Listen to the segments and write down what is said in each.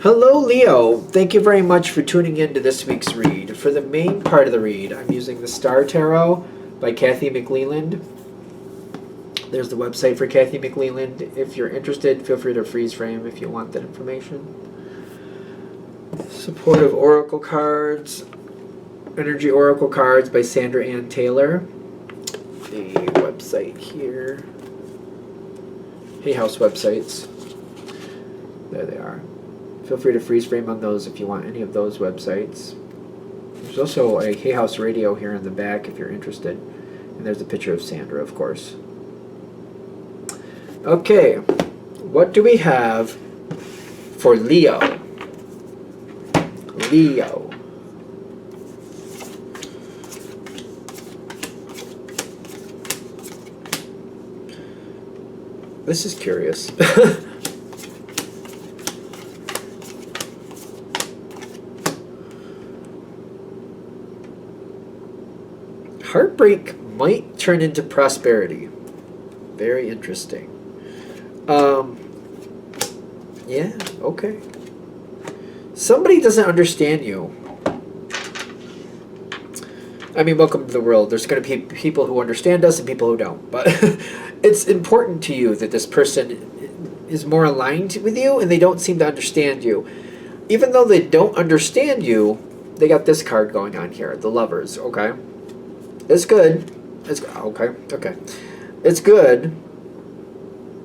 Hello, Leo. Thank you very much for tuning in to this week's read. For the main part of the read, I'm using the Star Tarot by Kathy McLeland. There's the website for Kathy McLeland. If you're interested, feel free to freeze frame if you want that information. Supportive Oracle cards, Energy Oracle cards by Sandra Ann Taylor. The website here. Hay House websites. There they are. Feel free to freeze frame on those if you want any of those websites. There's also a Hay House radio here in the back if you're interested. And there's a picture of Sandra, of course. Okay, what do we have for Leo? Leo. This is curious. Heartbreak might turn into prosperity. Very interesting. Yeah, okay. Somebody doesn't understand you. I mean, welcome to the world. There's going to be people who understand us and people who don't. But it's important to you that this person is more aligned with you and they don't seem to understand you. Even though they don't understand you, they got this card going on here, the Lovers, okay? It's good. It's okay. It's good.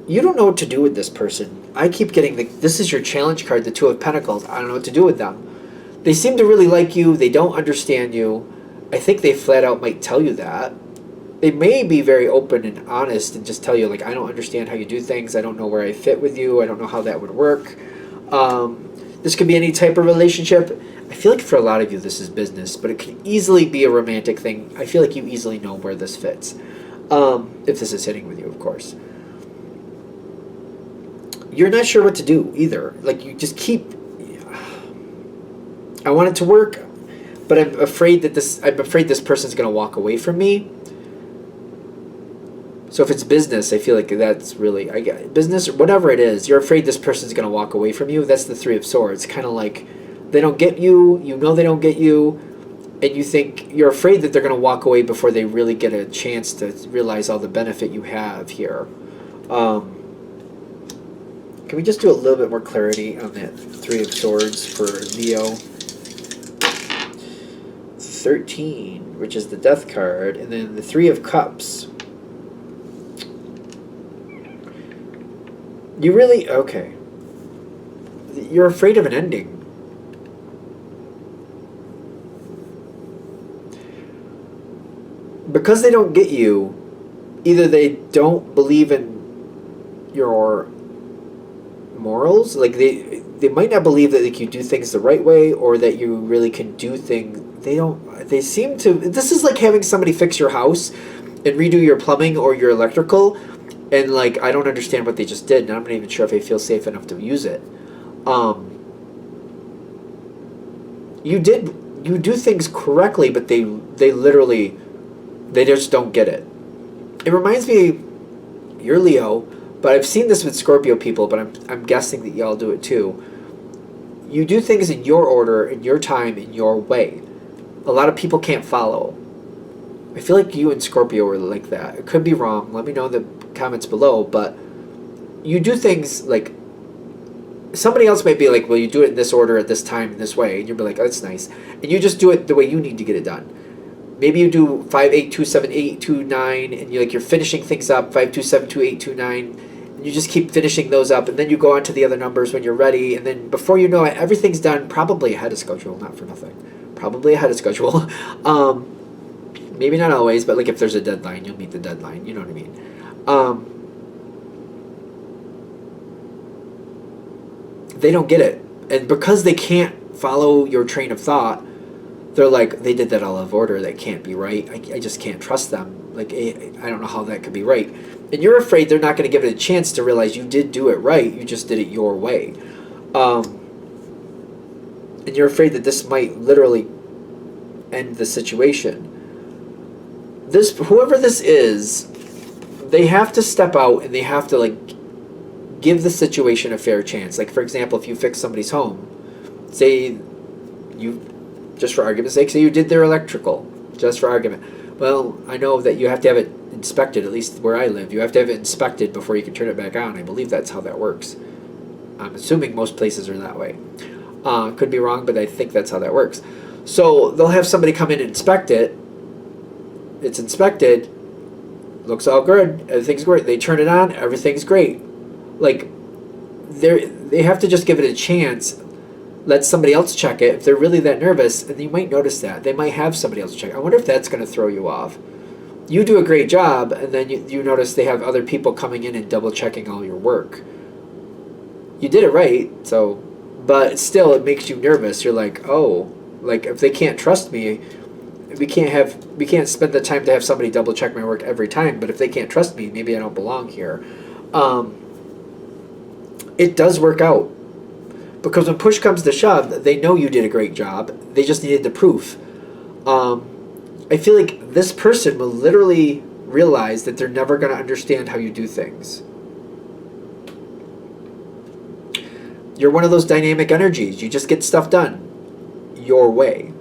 You don't know what to do with this person. I keep getting this is your challenge card, the Two of Pentacles. I don't know what to do with them. They seem to really like you. They don't understand you. I think they flat out might tell you that. They may be very open and honest and just tell you, like, I don't understand how you do things. I don't know where I fit with you. I don't know how that would work. This could be any type of relationship. I feel like for a lot of you this is business, but it could easily be a romantic thing. I feel like you easily know where this fits. If this is hitting with you, of course. You're not sure what to do either. Like, you just keep... I want it to work, but I'm afraid this person's going to walk away from me. So if it's business, I feel like that's really... I get business or whatever it is, you're afraid this person's going to walk away from you. That's the Three of Swords. Kind of like... They don't get you, you know they don't get you, and you think you're afraid that they're going to walk away before they really get a chance to realize all the benefit you have here. Can we just do a little bit more clarity on that Three of Swords for Leo? 13, which is the Death card, and then the Three of Cups. You really... Okay. You're afraid of an ending. Because they don't get you, either they don't believe in your morals, like they might not believe that, like, you do things the right way, or that you really can do things. They seem to... This is like having somebody fix your house and redo your plumbing or your electrical, and, like, I don't understand what they just did, and I'm not even sure if I feel safe enough to use it. You do things correctly, but they literally... They just don't get it. It reminds me, you're Leo, but I've seen this with Scorpio people, but I'm guessing that y'all do it too. You do things in your order, in your time, in your way. A lot of people can't follow. I feel like you and Scorpio are like that. It could be wrong. Let me know in the comments below, but you do things like... Somebody else might be like, well, you do it in this order, at this time, in this way, and you'll be like, oh, that's nice. And you just do it the way you need to get it done. Maybe you do 5, 8, 2, 7, 8, 2, 9, and you're finishing things up, 5, 2, 7, 2, 8, 2, 9, and you just keep finishing those up, and then you go on to the other numbers when you're ready, and then before you know it, everything's done, probably ahead of schedule, not for nothing. Probably ahead of schedule. Maybe not always, but like if there's a deadline, you'll meet the deadline, you know what I mean? They don't get it. And because they can't follow your train of thought, they're like, they did that all out of order. That can't be right. I just can't trust them. Like, I don't know how that could be right. And you're afraid they're not going to give it a chance to realize you did do it right. You just did it your way. And you're afraid that this might literally end the situation. Whoever this is, they have to step out and they have to, like, give the situation a fair chance. Like, for example, if you fix somebody's home, say you, just for argument's sake, say you did their electrical, just for argument. Well, I know that you have to have it inspected, at least where I live. You have to have it inspected before you can turn it back on. I believe that's how that works. I'm assuming most places are that way. Could be wrong, but I think that's how that works. So they'll have somebody come in and inspect it. It's inspected, looks all good, everything's great. They turn it on, everything's great. Like, they have to just give it a chance. Let somebody else check it if they're really that nervous, and you might notice that. They might have somebody else check. I wonder if that's going to throw you off. You do a great job, and then you notice they have other people coming in and double checking all your work. You did it right, so, but still it makes you nervous. You're like, oh, like if they can't trust me, we can't spend the time to have somebody double check my work every time, but if they can't trust me, maybe I don't belong here. It does work out. Because when push comes to shove, they know you did a great job. They just needed the proof. I feel like this person will literally realize that they're never going to understand how you do things. You're one of those dynamic energies. You just get stuff done your way.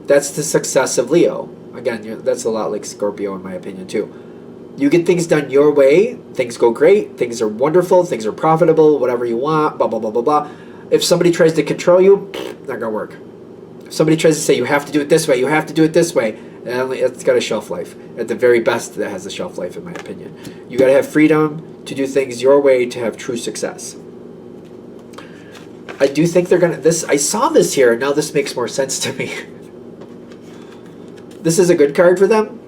That's the success of Leo. Again, that's a lot like Scorpio in my opinion too. You get things done your way, things go great, things are wonderful, things are profitable, whatever you want, blah, blah, blah, blah, blah. If somebody tries to control you, not going to work. If somebody tries to say, you have to do it this way, you have to do it this way, it's got a shelf life. At the very best, that has a shelf life, in my opinion. You got to have freedom to do things your way to have true success. I do think they're going to... I saw this here, and now this makes more sense to me. This is a good card for them.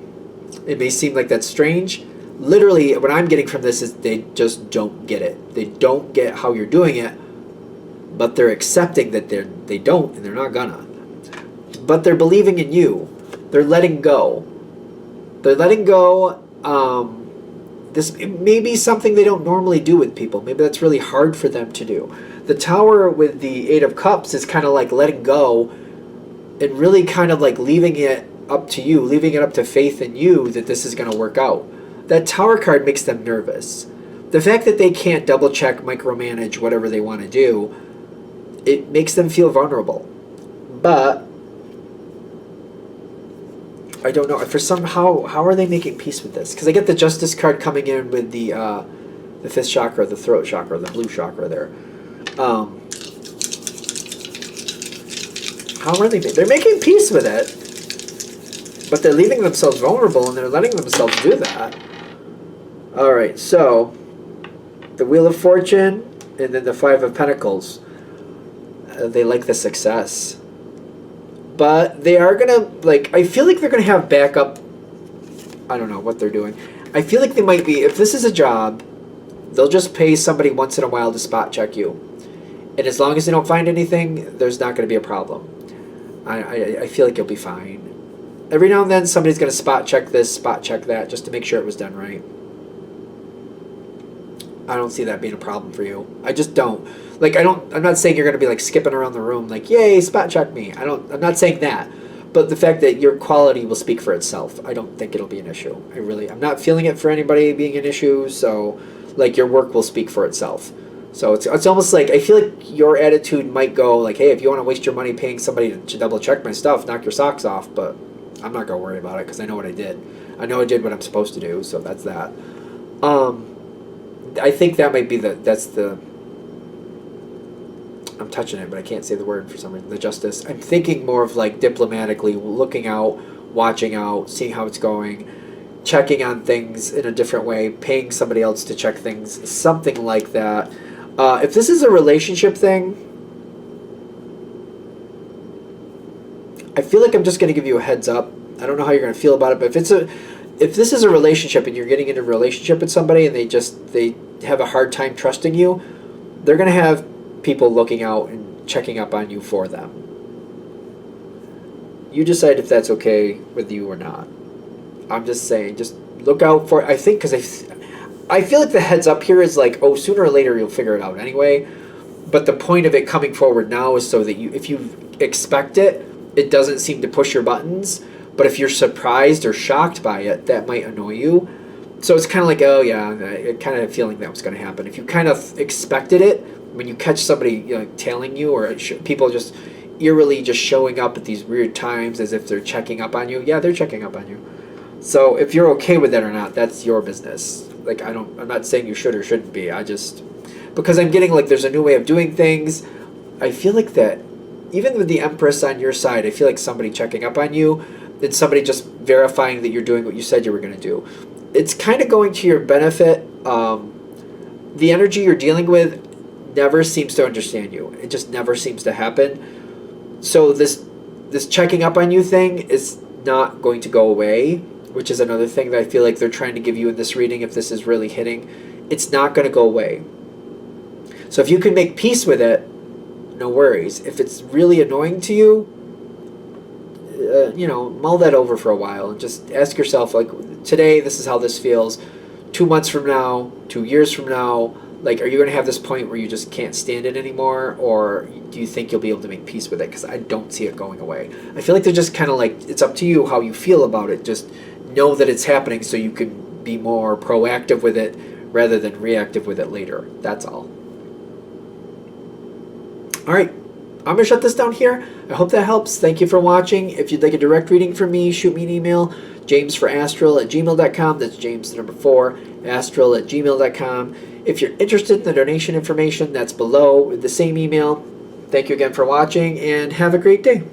It may seem like that's strange. Literally, what I'm getting from this is they just don't get it. They don't get how you're doing it, but they're accepting that they don't, and they're not gonna. But they're believing in you. They're letting go. They're letting go. This may be something they don't normally do with people. Maybe that's really hard for them to do. The Tower with the Eight of Cups is kind of like letting go and really kind of like leaving it up to you, leaving it up to faith in you that this is going to work out. That Tower card makes them nervous. The fact that they can't double check, micromanage whatever they want to do, it makes them feel vulnerable. But I don't know. For somehow, how are they making peace with this? Because I get the Justice card coming in with the fifth chakra, the throat chakra, the blue chakra there. How are they? They're making peace with it, but they're leaving themselves vulnerable, and they're letting themselves do that. All right, so the Wheel of Fortune, and then the Five of Pentacles. They like the success, but they are gonna I feel like they're gonna have backup. I don't know what they're doing. I feel like they might be. If this is a job, they'll just pay somebody once in a while to spot check you. And as long as they don't find anything, there's not going to be a problem. I feel like you'll be fine. Every now and then, somebody's going to spot check this, spot check that, just to make sure it was done right. I don't see that being a problem for you. I just don't. I'm not saying you're going to be skipping around the room yay, spot check me. I'm not saying that. But the fact that your quality will speak for itself, I don't think it'll be an issue. I'm not feeling it for anybody being an issue, so your work will speak for itself. So it's almost I feel like your attitude might go hey, if you want to waste your money paying somebody to double check my stuff, knock your socks off, but I'm not going to worry about it because I know what I did. I know I did what I'm supposed to do, so that's that. I think that might be I'm touching it, but I can't say the word for some reason. The Justice. I'm thinking more of diplomatically looking out, watching out, seeing how it's going, checking on things in a different way, paying somebody else to check things, something like that. If this is a relationship thing, I feel like I'm just going to give you a heads up. I don't know how you're going to feel about it, but if this is a relationship and you're getting into a relationship with somebody and they have a hard time trusting you, they're going to have people looking out and checking up on you for them. You decide if that's okay with you or not. I'm just saying, just look out for it. I think because I feel like the heads up here is sooner or later you'll figure it out anyway. But the point of it coming forward now is so that if you expect it, it doesn't seem to push your buttons. But if you're surprised or shocked by it, that might annoy you. So it's kind of like, oh yeah, I kind of feeling that was going to happen. If you kind of expected it, when you catch somebody, you know, tailing you, or people just eerily just showing up at these weird times as if they're checking up on you, yeah, they're checking up on you. So if you're okay with that or not, that's your business. Like, I'm not saying you should or shouldn't be. I just, because I'm getting like there's a new way of doing things. I feel like that, even with the Empress on your side, I feel like somebody checking up on you, and somebody just verifying that you're doing what you said you were going to do. It's kind of going to your benefit. The energy you're dealing with never seems to understand you. It just never seems to happen. So this checking up on you thing is not going to go away, which is another thing that I feel like they're trying to give you in this reading. If this is really hitting, it's not going to go away. So if you can make peace with it, no worries. If it's really annoying to you, mull that over for a while and just ask yourself, like, today, this is how this feels. 2 months from now, 2 years from now, like, are you going to have this point where you just can't stand it anymore? Or do you think you'll be able to make peace with it? Because I don't see it going away. I feel like they're just kind of like, it's up to you how you feel about it. Just know that it's happening so you can be more proactive with it rather than reactive with it later. That's all. All right, I'm going to shut this down here. I hope that helps. Thank you for watching. If you'd like a direct reading from me, shoot me an email, jamesforastral@gmail.com. That's James, the number 4, astral@gmail.com. If you're interested in the donation information, that's below with the same email. Thank you again for watching, and have a great day.